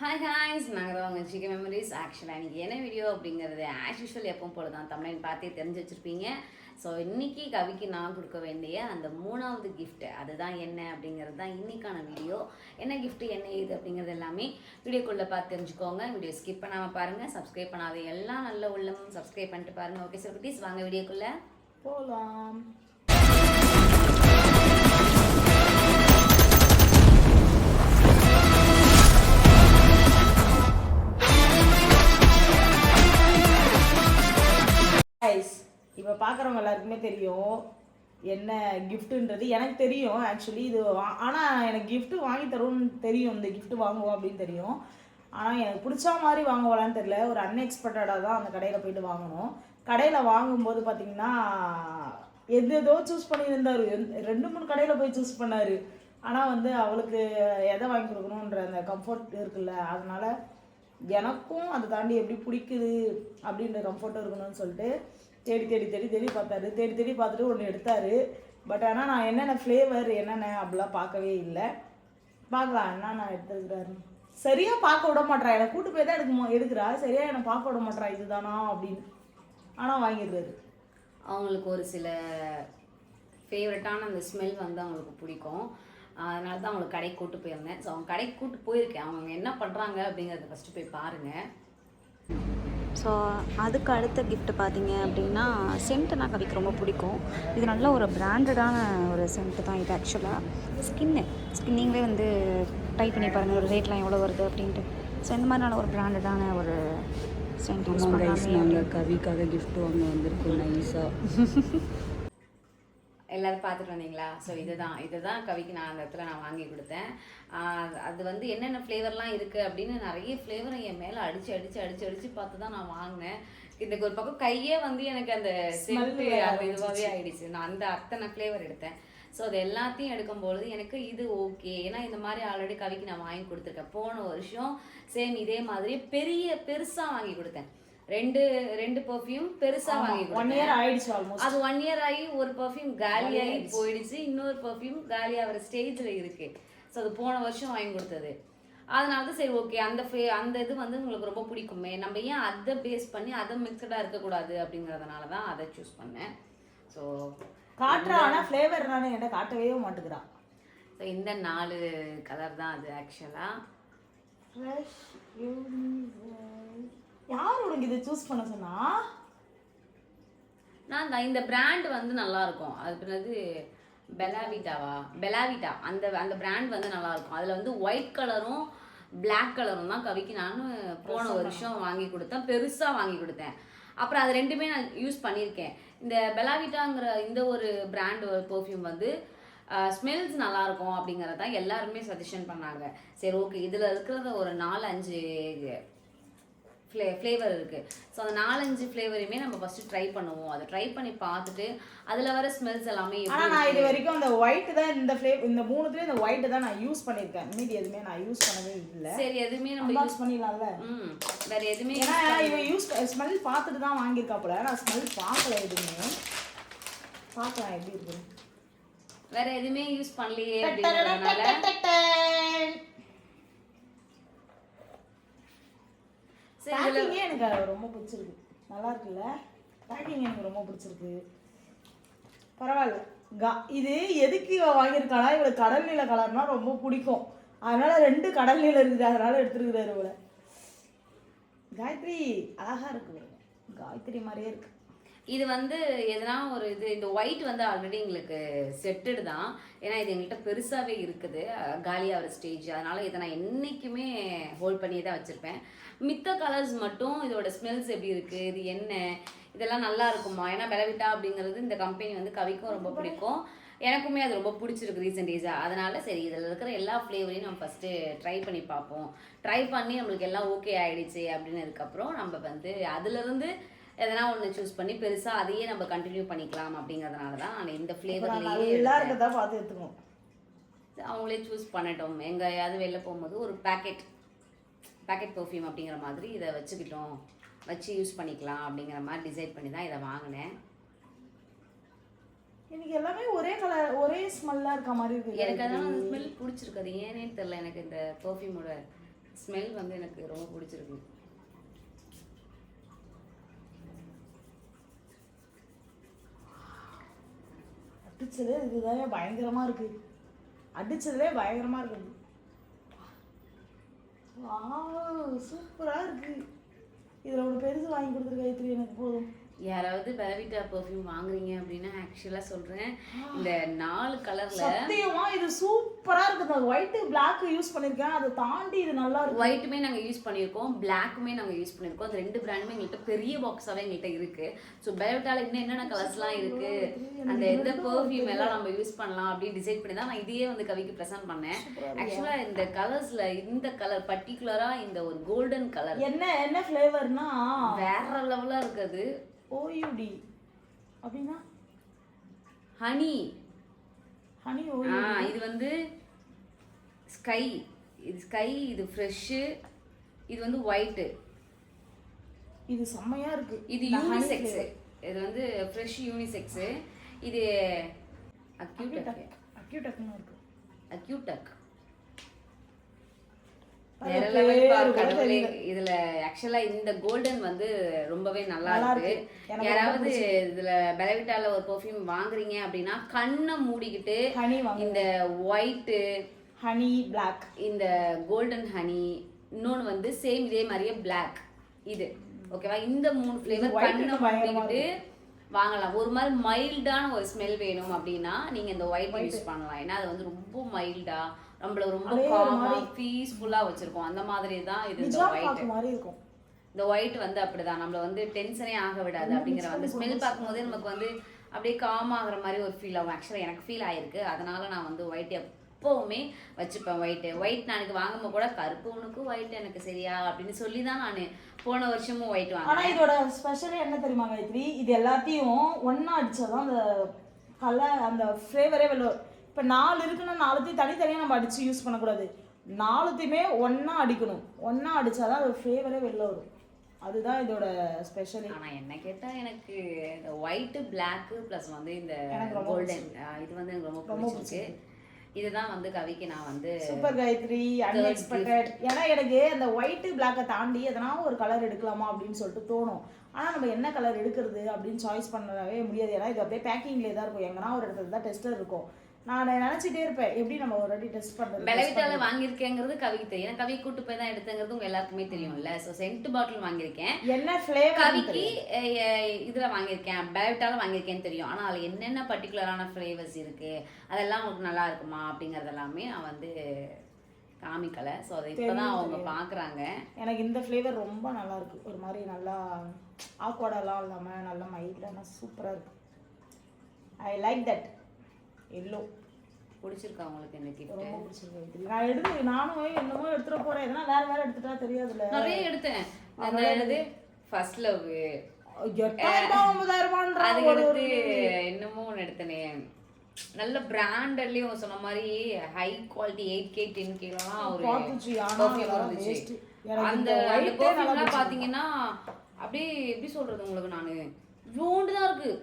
Hi ஹாய்ஸ் நாங்கள் தான் உங்கள் சிக்கன் மெமரிஸ். ஆக்சுவலாக இன்றைக்கி என்ன வீடியோ அப்படிங்கிறது ஆஸ் யூஷுவல் எப்பவும் போல தான் தமிழன் பார்த்தே தெரிஞ்சு வச்சுருப்பீங்க. ஸோ இன்றைக்கி கவிக்கு நான் கொடுக்க வேண்டிய அந்த 3வது கிஃப்ட்டு அதுதான் என்ன அப்படிங்கிறது தான் இன்றைக்கான வீடியோ. என்ன கிஃப்ட்டு என்ன ஏது அப்படிங்கிறது எல்லாமே வீடியோக்குள்ளே பார்த்து தெரிஞ்சுக்கோங்க. வீடியோ ஸ்கிப் பண்ணாமல் பாருங்கள். சப்ஸ்கிரைப் பண்ணாத எல்லாம் நல்ல உள்ளமும் சப்ஸ்கிரைப் பண்ணிட்டு பாருங்கள். ஓகே சார் குட்டீஸ், வாங்க வீடியோக்குள்ளே போகலாம். இப்போ பார்க்குறவங்க எல்லாருக்குமே தெரியும் என்ன கிஃப்ட்டுன்றது. எனக்கு தெரியும் ஆக்சுவலி இது ஆனால் எனக்கு கிஃப்ட்டு வாங்கி தரும்னு தெரியும், இந்த கிஃப்ட்டு வாங்குவோம் அப்படின்னு தெரியும். ஆனால் எனக்கு பிடிச்ச மாதிரி வாங்குவாளான்னு தெரியல. ஒரு அன்எக்ஸ்பெக்டடாக தான் அந்த கடையில் போயிட்டு வாங்கணும். கடையில் வாங்கும்போது பார்த்தீங்கன்னா எதோ சூஸ் பண்ணியிருந்தார். 2-3 கடையில் போய் சூஸ் பண்ணார். ஆனால் வந்து அவளுக்கு எதை வாங்கி கொடுக்கணுன்ற அந்த கம்ஃபர்ட் இருக்குல்ல, அதனால் எனக்கும் அதை தாண்டி எப்படி பிடிக்குது அப்படின்ற கம்ஃபர்ட்டும் இருக்கணும்னு சொல்லிட்டு தேடி தேடி தேடி தேடி பார்த்தாரு. தேடி தேடி பார்த்துட்டு ஒன்று எடுத்தார். பட் ஆனால் நான் என்னென்ன ஃப்ளேவர் என்னென்ன அப்படிலாம் பார்க்கவே இல்லை. பார்க்கலாம் என்ன நான் எடுத்துருக்கிறாரு. சரியாக பார்க்க விட மாட்டேறா. என்னை கூட்டு போய் தான் எடுக்கிறா. சரியாக என்னை பார்க்க விட மாட்டேறா இதுதானா அப்படின்னு. ஆனால் வாங்கிடுறாரு. அவங்களுக்கு ஒரு சில ஃபேவரட்டான அந்த ஸ்மெல் வந்து அவங்களுக்கு பிடிக்கும். அதனால தான் அவங்களுக்கு கடைக்கு கூப்பிட்டு போயிருந்தேன். ஸோ அவங்க கடைக்கு கூப்பிட்டு போயிருக்கேன். அவங்க என்ன பண்ணுறாங்க அப்படிங்கிறத ஃபஸ்ட்டு போய் பாருங்கள். ஸோ அதுக்கு அடுத்த கிஃப்ட்டு பார்த்தீங்க அப்படின்னா சென்ட்டுனா கவிக்கு ரொம்ப பிடிக்கும். இது நல்ல ஒரு பிராண்டடான ஒரு சென்ட்டு தான் இது. ஆக்சுவலாக ஸ்கின் நீங்களே வந்து டைப் பண்ணி பாருங்கள் ஒரு ரேட்லாம் எவ்வளோ வருது அப்படின்ட்டு. ஸோ இந்த மாதிரி நல்ல ஒரு பிராண்டடான ஒரு சென்ட் யூஸ் பண்ணாங்க. நாங்கள் கவிக்காக கிஃப்ட் வாங்க வந்திருக்கோம் நைஸாக. எல்லோரும் பார்த்துட்டு வந்தீங்களா? ஸோ இதுதான் கவிக்கு நான் அந்த இடத்துல நான் வாங்கி கொடுத்தேன். அது வந்து என்னென்ன ஃப்ளேவர்லாம் இருக்குது அப்படின்னு நிறைய ஃப்ளேவரை என் மேலே அடித்து பார்த்து தான் நான் வாங்கினேன். இதுக்கு ஒரு பக்கம் கையே வந்து எனக்கு அந்த சென்ட்டு அது இதுவாகவே ஆகிடுச்சு. நான் அந்த அத்தனை ஃப்ளேவர் எடுத்தேன். ஸோ அது எல்லாத்தையும் எடுக்கும்பொழுது எனக்கு இது ஓகே. ஏன்னா இந்த மாதிரி ஆல்ரெடி கவிக்கு நான் வாங்கி கொடுத்துருக்கேன். போன வருஷம் சேம் இதே மாதிரி பெருசாக வாங்கி கொடுத்தேன். ரெண்டு பெர்ஃப்யூம் பெருசா வாங்கி 1 இயர் ஆயிடுச்சு ஆல்மோஸ்ட். அது 1 இயர் ஆகி ஒரு பெர்ஃப்யூம் காலியாகி போயிடுச்சு. இன்னொரு பெர்ஃப்யூம் காலி ஆகிற ஸ்டேஜில் இருக்கு. ஸோ அது போன வருஷம் வாங்கி கொடுத்தது. அதனால தான் சரி ஓகே அந்த இது வந்து உங்களுக்கு ரொம்ப பிடிக்குமே, நம்ம ஏன் அதை பேஸ் பண்ணி அதை மிக்சடாக இருக்கக்கூடாது அப்படிங்கிறதுனால தான் அதை சூஸ் பண்ணேன். ஸோ காட்டுறா, ஆனால் ஃப்ளேவர் நான் என்கிட்ட காட்டவே மாட்டேங்கிறான். ஸோ இந்த 4 கலர் தான் அது. ஆக்சுவலாக ஃப்ரெஷ் யார் உனக்கு இதை சூஸ் பண்ண சொன்னா? நான் தான். இந்த பிராண்ட் வந்து நல்லா இருக்கும். அது பிறகு பெலாவிட்டா அந்த பிராண்ட் வந்து நல்லா இருக்கும். அதில் வந்து ஒயிட் கலரும் பிளாக் கலரும் தான் கவிக்கு நான் போன வருஷம் வாங்கி கொடுத்தேன். பெருசாக வாங்கி கொடுத்தேன். அப்புறம் அது ரெண்டுமே நான் யூஸ் பண்ணியிருக்கேன். இந்த பெலாவிட்டாங்கிற இந்த ஒரு பிராண்ட் பெர்ஃப்யூம் வந்து ஸ்மெல்ஸ் நல்லாயிருக்கும் அப்படிங்கிறதான் எல்லாருமே சஜஷன் பண்ணாங்க. சரி ஓகே, இதில் இருக்கிறத ஒரு 4-5 ஃப்ளேவர் இருக்குது. ஸோ அந்த 4-5 ஃப்ளேவரையுமே நம்ம ஃபஸ்ட்டு ட்ரை பண்ணுவோம். அதை ட்ரை பண்ணி பார்த்துட்டு அதில் வர ஸ்மெல்ஸ் எல்லாமே. ஆனால் நான் இது வரைக்கும் அந்த ஒயிட் தான் இந்த இந்த 3த்துலேயும் இந்த ஒயிட் தான் நான் யூஸ் பண்ணியிருக்கேன். மீதி எதுவுமே நான் யூஸ் பண்ணவே இல்லை. சரி, எதுவுமே நம்ம யூஸ் பண்ணிடலாம்ல. வேறு எதுவுமே ஏன்னா இவன் ஸ்மெல் பார்த்துட்டு தான் வாங்கியிருக்காப்புல. நான் ஸ்மெல் பார்க்கல, எதுவுமே பார்க்கலாம் எப்படி இருக்கு. வேற எதுவுமே யூஸ் பண்ணலையே அப்படிங்கிறதுனால பேக்கிங்கே எனக்கு ரொம்ப பிடிச்சிருக்கு. நல்லா இருக்குல்ல பேக்கிங், எனக்கு ரொம்ப பிடிச்சிருக்கு. பரவாயில்ல. இது எதுக்கு இவ வாங்கியிருக்காளா? இவளுக்கு கடல் நீல கலர்னா ரொம்ப பிடிக்கும். அதனால 2 கடல் நீல இருக்குது, அதனால எடுத்துருக்குறாரு இவளை. காயத்ரி அழகா இருக்கு, காயத்ரி மாதிரியே இருக்கு. இது வந்து எதனா ஒரு இந்த ஒயிட் வந்து ஆல்ரெடி எங்களுக்கு செட்டடு தான். ஏன்னா இது எங்கள்கிட்ட பெருசாகவே இருக்குது, காலியாகிற ஸ்டேஜ். அதனால் இதை நான் என்றைக்குமே ஹோல்ட் பண்ணியே தான் வச்சுருப்பேன். மித்த கலர்ஸ் மட்டும் இதோட ஸ்மெல்ஸ் எப்படி இருக்குது, இது என்ன, இதெல்லாம் நல்லா இருக்குமா? ஏன்னா பெலவிட்டா அப்படிங்கிறது இந்த கம்பெனி வந்து கவிக்கும் ரொம்ப பிடிக்கும், எனக்குமே அது ரொம்ப பிடிச்சிருக்கு ரீசெண்ட் டேஸாக. அதனால் சரி இதில் இருக்கிற எல்லா ஃப்ளேவரையும் நம்ம ஃபஸ்ட்டு ட்ரை பண்ணி பார்ப்போம். ட்ரை பண்ணி நம்மளுக்கு எல்லாம் ஓகே ஆகிடுச்சு அப்படின்னதுக்கப்புறம் நம்ம வந்து அதுலேருந்து எதனா ஒன்று சூஸ் பண்ணி பெருசாக அதையே நம்ம கண்டினியூ பண்ணிக்கலாம் அப்படிங்கிறதுனால தான் நான் இந்த ஃப்ளேவர்லேயே எல்லாருக்கும் தான் பார்த்து எடுத்துக்கணும். அவங்களே சூஸ் பண்ணட்டும். எங்கேயாவது வெளில போகும்போது ஒரு பேக்கெட் பெர்ஃப்யூம் அப்படிங்கிற மாதிரி இதை வச்சு யூஸ் பண்ணிக்கலாம் அப்படிங்கிற மாதிரி டிசைட் பண்ணி தான் இதை வாங்கினேன். எனக்கு எல்லாமே ஒரே கலர் ஒரே ஸ்மெல்லாக இருக்க மாதிரி இருக்குது. எனக்கு அதனால் அந்த ஸ்மெல் பிடிச்சிருக்கு. அது ஏனேன்னு தெரில. எனக்கு இந்த பெர்ஃப்யூமோட ஸ்மெல் வந்து எனக்கு ரொம்ப பிடிச்சிருக்கு. அடிச்சதே இதுதான் பயங்கரமா இருக்கு. அடிச்சதுலே பயங்கரமா இருக்கு. சூப்பரா இருக்கு. இதுல ஒரு பெருசு வாங்கி கொடுத்துருக்க காயத்ரி, எனக்கு போதும். யாராவது பெலவிட்டா பெர்ஃப்யூம் வாங்குறீங்க அப்படின்னா ஆக்சுவலா சொல்றேன், இந்த 4 கலர்ல சத்தியமா இது சூப்பரா இருக்கு. இந்த ஒயிட் பிளாக் யூஸ் பண்ணிருக்கேன், அதை தாண்டி இது நல்லா இருக்கு. ஒயிட்டுமே நாங்க யூஸ் பண்ணியிருக்கோம், பிளாக்குமே நாங்க யூஸ் பண்ணியிருக்கோம். அது 2 பிராண்டுமே எங்கள்கிட்ட பெரிய பாக்ஸாவே எங்கள்கிட்ட இருக்கு. ஸோ பெலவிட்டால இன்னும் என்னென்ன கலர்ஸ்லாம் இருக்கு, அந்த எந்த பெர்ஃப்யூம் எல்லாம் நம்ம யூஸ் பண்ணலாம் அப்படின்னு டிசைட் பண்ணி தான் நான் இதையே வந்து கவிக்கு ப்ரெசென்ட் பண்ணேன். ஆக்சுவலா இந்த கலர்ஸ்ல இந்த கலர் பர்டிகுலரா இந்த ஒரு கோல்டன் கலர் என்ன ஃப்ளேவர்னா வேற லெவலா இருக்குது. ஓயூடி அப்படின்னா ஹனி. ஹனி இது வந்து ஸ்கை, இது ஸ்கை, இது ஃப்ரெஷ்ஷு, இது வந்து ஒயிட்டு. இது செம்மையா இருக்கு. இது யூனிசெக்ஸ், இது வந்து ஃப்ரெஷ் யூனிசெக்ஸ். இது அக்யூடக் இருக்கு. அக்யூடக் வேற லெவல் கடவுளே. இதுல ஆக்சுவலா இந்த கோல்டன் வந்து ரொம்பவே நல்லா இருக்கு. யாராவது இதுல பெலவிட்டால ஒரு பெர்ஃப்யூம் வாங்குறீங்க அப்படின்னா கண்ணை மூடிக்கிட்டு இந்த ஒயிட் ஹனி, பிளாக், இந்த கோல்டன் ஹனி, இன்னொன்னு வந்து சேம் இதே மாதிரியே பிளாக், இது ஓகேவா? இந்த 3 ஃப்ளேவர் கண்ணை மூடிக்கிட்டு வாங்கலாம். ஒரு மாதிரி மைல்டான ஒரு ஸ்மெல் வேணும் அப்படின்னா நீங்க இந்த ஒயிட் யூஸ் பண்ணலாம். ஏன்னா அது வந்து ரொம்ப மைல்டா நம்மள ரொம்ப காமா பீஸ்ஃபுல்லா வச்சிருக்கோம். அந்த மாதிரி தான் இது. இந்த ஒயிட் இந்த ஒயிட் வந்து அப்படிதான் நம்மள வந்து டென்ஷனே ஆக விடாது. அப்படிங்கிற வந்து ஸ்மெல் பார்க்கும்போதே நமக்கு வந்து அப்படியே காம் ஆகுற மாதிரி ஒரு ஃபீல் ஆகும். ஆக்சுவலாக எனக்கு ஃபீல் ஆயிருக்கு. அதனால நான் வந்து ஒயிட் எப்பவுமே வச்சுப்பேன். ஒயிட் நான் எனக்கு வாங்கும்போது கூட கருப்பு உனக்கு ஒயிட் எனக்கு சரியா அப்படின்னு சொல்லி தான் நான் போன வருஷமும் ஒயிட் வாங்கினேன். ஆனால் இதோட ஸ்பெஷலே என்ன தெரியுமா காயத்ரி? இது எல்லாத்தையும் ஒன்றா அடிச்சாதான் அந்த கலர் அந்த ஃப்ளேவரே வெளில. இப்போ 4 இருக்குன்னா 4த்தையும் தனித்தனியாக நம்ம அடித்து யூஸ் பண்ணக்கூடாது. 4த்தையுமே ஒன்றா அடிக்கணும். ஒன்றா அடித்தாதான் அது ஃப்ளேவரே வெளில வரும். அதுதான் இதோட ஸ்பெஷல். ஆனால் என்ன கேட்டால் எனக்கு இந்த ஒயிட்டு பிளாக்கு ப்ளஸ் வந்து இந்த கோல்டன் இது வந்து எனக்கு ரொம்ப பிடிச்சிருக்கு. இதுதான் வந்து கவிக்கு நான் வந்து சூப்பர் காயத்ரி, அன்எக்ஸ்பெக்டட். ஏன்னா எனக்கு அந்த ஒயிட்டு பிளாக்கை தாண்டி எதனா ஒரு கலர் எடுக்கலாமா அப்படின்னு சொல்லிட்டு தோணும். ஆனால் நம்ம என்ன கலர் எடுக்கிறது அப்படின்னு சாய்ஸ் பண்ணவே முடியாது. ஏன்னா இது அப்படியே பேக்கிங்லேயே தான் இருக்கும். எங்கன்னா ஒரு இடத்துல தான் டெஸ்டர் இருக்கும். நான் நினச்சிட்டே இருப்பேன் எப்படி நம்ம ஒரு வாட்டி டெஸ்ட் பண்ணுறது. பெலவிட்டால வாங்கியிருக்கேங்கிறது கவிக்கு தெரியும். ஏன்னா கவி கூட்டு போய் தான் எடுத்தங்கிறது உங்க எல்லாருக்குமே தெரியும்ல. ஸோ சென்ட் பாட்டில் வாங்கியிருக்கேன். என்ன ஃப்ளேவர் கவிக்கு இதில் வாங்கியிருக்கேன், பெலவிட்டால வாங்கியிருக்கேன்னு தெரியும். ஆனால் அதில் என்னென்ன பர்டிகுலரான ஃப்ளேவர்ஸ் இருக்கு, அதெல்லாம் உங்களுக்கு நல்லா இருக்குமா அப்படிங்கிறது எல்லாமே நான் வந்து காமிக்கலை. ஸோ அதை இப்போ தான் அவங்க பார்க்குறாங்க. எனக்கு இந்த ஃப்ளேவர் ரொம்ப நல்லா இருக்கு. ஒரு மாதிரி நல்லா ஆக்வர்டெல்லாம் இல்லாமல் நல்லா மைல்டாக சூப்பராக இருக்கு. I like that. எல்லோ பிடிச்சிருக்கா உங்களுக்கு? இந்த கிஃப்ட் ரொம்ப பிடிச்சிருக்கு. நானும் என்னமோ எடுத்துட போறேன். எதனா வேற எடுத்துட்டா தெரியாதுல்ல. நிறைய எடுத்தேன். அந்த இது ஃபர்ஸ்ட் லவ் 89,000 அதுக்கு எடுத்து என்னமோ ஒன்று எடுத்தனே. நல்ல பிராண்டட்லயும் சொன்ன மாதிரி ஹை குவாலிட்டி 8K 10Kலாம் ஒரு பெர்ஃப்யூம் இருந்துச்சு. அந்த பெர்ஃப்யூம்லாம் பாத்தீங்கன்னா அப்படியே எப்படி சொல்றது உங்களுக்கு, நான் இவ்வளோண்டு தான் இருக்கு.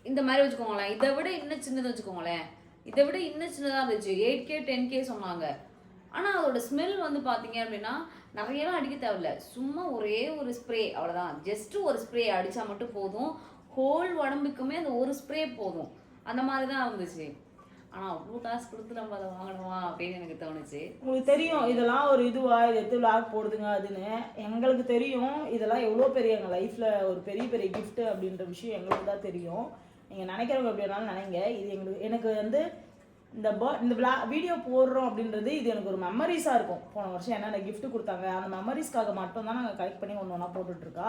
இந்த மாதிரி வச்சுக்கோங்களேன். இதை விட இன்னும் சின்னது வச்சுக்கோங்களேன். இதை விட இன்னும் சின்னதாக இருந்துச்சு. 8K 10K சொன்னாங்க. ஆனால் அதோட ஸ்மெல் வந்து பார்த்தீங்க அப்படின்னா நிறையலாம் அடிக்க தேவையில்ல. சும்மா ஒரே ஒரு ஸ்ப்ரே, அவ்வளோதான். ஜஸ்ட்டு ஒரு ஸ்ப்ரே அடித்தா மட்டும் போதும். ஹோல் உடம்புக்குமே அந்த ஒரு ஸ்ப்ரே போதும். அந்த மாதிரி தான் இருந்துச்சு. ஆனால் அவ்வளோ காசு கொடுத்து நம்ம அதை வாங்கணுமா அப்படின்னு எனக்கு தோணுச்சு. உங்களுக்கு தெரியும் இதெல்லாம் ஒரு இதுவா, இது எடுத்து விளாக் போடுதுங்க அதுன்னு. எங்களுக்கு தெரியும் இதெல்லாம் எவ்வளோ பெரிய எங்கள் லைஃப்பில் ஒரு பெரிய பெரிய கிஃப்ட்டு அப்படின்ற விஷயம் எங்களுக்கு தான் தெரியும். நீங்கள் நினைக்கிறவங்க எப்படி வேணாலும் நினைங்க. இது எனக்கு வந்து இந்த வீடியோ போடுறோம் அப்படின்றது இது எனக்கு ஒரு மெமரிஸாக இருக்கும். போன வருஷம் என்னென்ன கிஃப்ட் கொடுத்தாங்க அந்த மெமரிஸ்க்காக மட்டும்தான் நாங்கள் கலெக்ட் பண்ணி ஒன்று ஒன்றா போட்டுட்ருக்கா.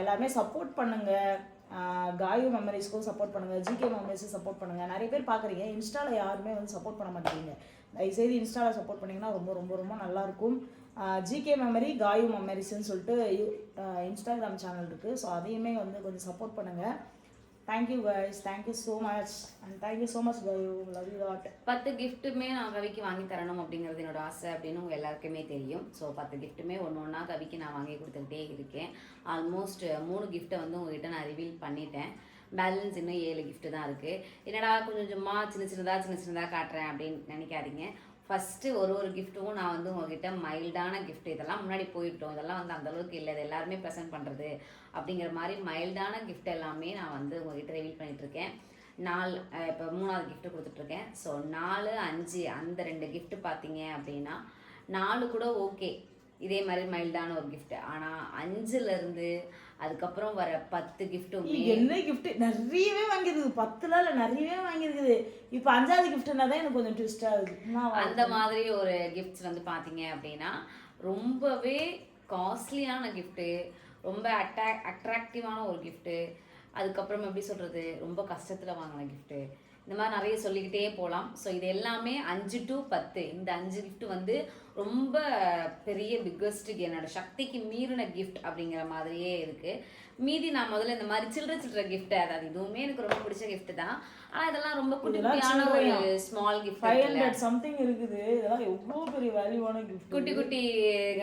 எல்லாருமே சப்போர்ட் பண்ணுங்கள். காயு மெமரிஸ்க்கும் சப்போர்ட் பண்ணுங்கள், ஜிகே மெமரிஸும் சப்போர்ட் பண்ணுங்கள். நிறைய பேர் பார்க்குறீங்க, இன்ஸ்டாவில் யாருமே வந்து சப்போர்ட் பண்ண மாட்டேங்கிறீங்க. தயவுசெய்து இன்ஸ்டாவில் சப்போர்ட் பண்ணிங்கன்னா ரொம்ப ரொம்ப ரொம்ப நல்லாயிருக்கும். ஜிகே மெமரி, காயு மெமரிஸ்ன்னு சொல்லிட்டு இன்ஸ்டாகிராம் சேனல் இருக்குது. ஸோ அதையுமே வந்து கொஞ்சம் சப்போர்ட் பண்ணுங்கள். Thank you guys, thank you so much and thank you so much Gayu, love you lot. 10 கிஃப்ட்டுமே நான் கவிக்கு வாங்கி தரணும் அப்படிங்கிறது என்னோட ஆசை அப்படின்னு உங்கள் எல்லாருக்குமே தெரியும். ஸோ 10 கிஃப்ட்டுமே ஒன்று ஒன்றா கவிக்கு நான் வாங்கி கொடுத்துக்கிட்டே இருக்கேன். ஆல்மோஸ்ட் 3 கிஃப்ட்டை வந்து உங்ககிட்ட நான் ரிவீல் பண்ணிட்டேன். பேலன்ஸ் இன்னும் 7 கிஃப்ட்டு தான் இருக்குது. என்னடா கொஞ்சம் கொஞ்சமாக சின்ன சின்னதாக காட்டுறேன் அப்படின்னு நினைக்காதீங்க. ஃபஸ்ட்டு ஒரு கிஃப்ட்டும் நான் வந்து உங்ககிட்ட மைல்டான கிஃப்ட் இதெல்லாம் முன்னாடி போயிட்டோம், இதெல்லாம் வந்து அந்தளவுக்கு இல்லை, இது எல்லாருமே ப்ரெசென்ட் பண்ணுறது அப்படிங்கிற மாதிரி மைல்டான கிஃப்ட் எல்லாமே நான் வந்து உங்ககிட்ட ரிவீல் பண்ணிகிட்ருக்கேன். 4 இப்போ 3வது கிஃப்ட்டு கொடுத்துட்ருக்கேன். ஸோ 4, 5 அந்த 2 கிஃப்ட்டு பார்த்தீங்க அப்படின்னா 4 கூட ஓகே, இதே மாதிரி மைல்டான ஒரு கிஃப்ட். ஆனால் 5லேருந்து அதுக்கப்புறம் வர 10 கிஃப்ட்டுமே என்ன கிஃப்ட் நிறையவே வாங்கியிருக்குது, 10லாம் இல்லை நிறையவே வாங்கியிருக்குது. இப்போ 5வது கிஃப்ட்னா தான் எனக்கு கொஞ்சம் ட்விஸ்ட் ஆகுது. அந்த மாதிரி ஒரு கிஃப்ட்ஸ் வந்து பார்த்தீங்க அப்படின்னா ரொம்பவே காஸ்ட்லியான கிஃப்ட்டு, ரொம்ப அட்ராக்டிவான ஒரு கிஃப்ட்டு, அதுக்கப்புறம் எப்படி சொல்கிறது, ரொம்ப கஷ்டத்தில் வாங்கின கிஃப்ட்டு, இந்த மாதிரி நிறைய சொல்லிக்கிட்டே போகலாம். ஸோ இது எல்லாமே 5 to 10 இந்த 5 கிஃப்ட் வந்து ரொம்ப பெரிய பிக்கஸ்ட், என்னோட சக்திக்கு மீறின கிஃப்ட் அப்படிங்கிற மாதிரியே இருக்குது. மீதி நான் முதல்ல இந்த மாதிரி சில்லற கிஃப்ட், அதாவது இதுவுமே எனக்கு ரொம்ப பிடிச்ச கிஃப்ட் தான். ஆனால் இதெல்லாம் ரொம்ப குட்டியான ஒரு ஸ்மால் கிஃப்ட், 500 சம்திங் இருக்குது. இதெல்லாம் எவ்வளோ பெரிய வேல்யூவான கிஃப்ட். குட்டி குட்டி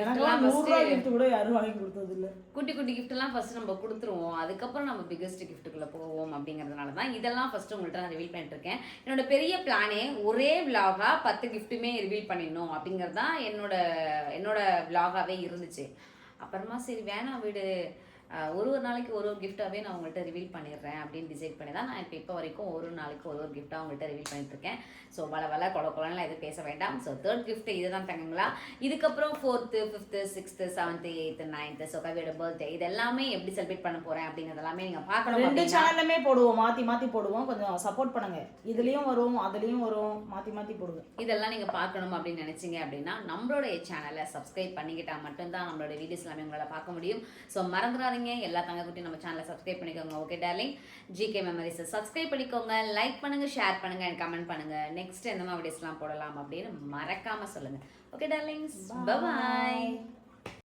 எனக்கெல்லாம் 100 ரூபா கிஃப்ட் கூட யாரும் வாங்கி கொடுத்தது இல்லை. குட்டி கிஃப்ட்லாம் ஃபர்ஸ்ட் நம்ம கொடுத்துருவோம், அதுக்கப்புறம் நம்ம பிக்கஸ்ட் கிஃப்ட்டுக்குள்ளே போவோம். அப்படிங்கிறதுனால தான் இதெல்லாம் ஃபர்ஸ்ட் உங்கள்கிட்ட நான் ரிவீல் பண்ணிட்டு இருக்கேன். என்னோட பெரிய பிளானே ஒரே விலாகா 10 கிஃப்ட்டுமே ரிவீல் பண்ணிடணும் அப்படிங்கிறது தான் என்னோட விலாகாவே இருந்துச்சு. அப்புறமா சரி வேணாம் வீடு, ஒரு நாளைக்கு ஒரு கிஃப்டாகவே நான் உங்கள்கிட்ட ரிவீல் பண்ணிடுறேன் அப்படின்னு டிசைட் பண்ணி தான் நான் இப்போ வரைக்கும் ஒரு நாளைக்கு ஒரு கிஃப்டாக உங்கள்கிட்ட ரிவீல் பண்ணிட்டுருக்கேன். ஸோ வள குழந்தைலாம் எதுவும் பேச வேண்டாம். ஸோ 3rd gift இதுதான் தங்கங்களா. இதுக்கப்புறம் 4th, 5th, 6th, 7th, 8th, 9th so கவியோட birthday இது எல்லாமே எப்படி செலிப்ரேட் பண்ண போகிறேன் அப்படிங்கிறதெல்லாமே நீங்கள் பார்க்கணும். 2 சேனல்லுமே போடுவோம், மாற்றி போடுவோம். கொஞ்சம் சப்போர்ட் பண்ணுங்க. இதுலேயும் வரும் அதுலேயும் வரும், மாற்றி போடுங்க. இதெல்லாம் நீங்கள் பார்க்கணும் அப்படின்னு நினச்சிங்க அப்படின்னா நம்மளுடைய சேனலை சப்ஸ்கிரைப் பண்ணிக்கிட்டால் மட்டும்தான் நம்மளோட வீடியோஸ் எல்லாமே உங்களால் பார்க்க முடியும். ஸோ மறந்துடாதீங்க, எல்லா தங்கக்குட்டியும் நம்ம சேனலை சப்ஸ்கிரைப் பண்ணிக்கோங்க. ஓகே டார்லிங், ஜிகே மெமரிஸை சப்ஸ்கிரைப் பண்ணிக்கோங்க, லைக் பண்ணுங்கள், ஷேர் பண்ணுங்கள் அண்ட் கமெண்ட் பண்ணுங்கள். நெக்ஸ்ட் எந்த மாதிரி வீடியோஸ்லாம் போடலாம் அப்படின்னு மறக்காமல் சொல்லுங்கள். Okay darlings, by.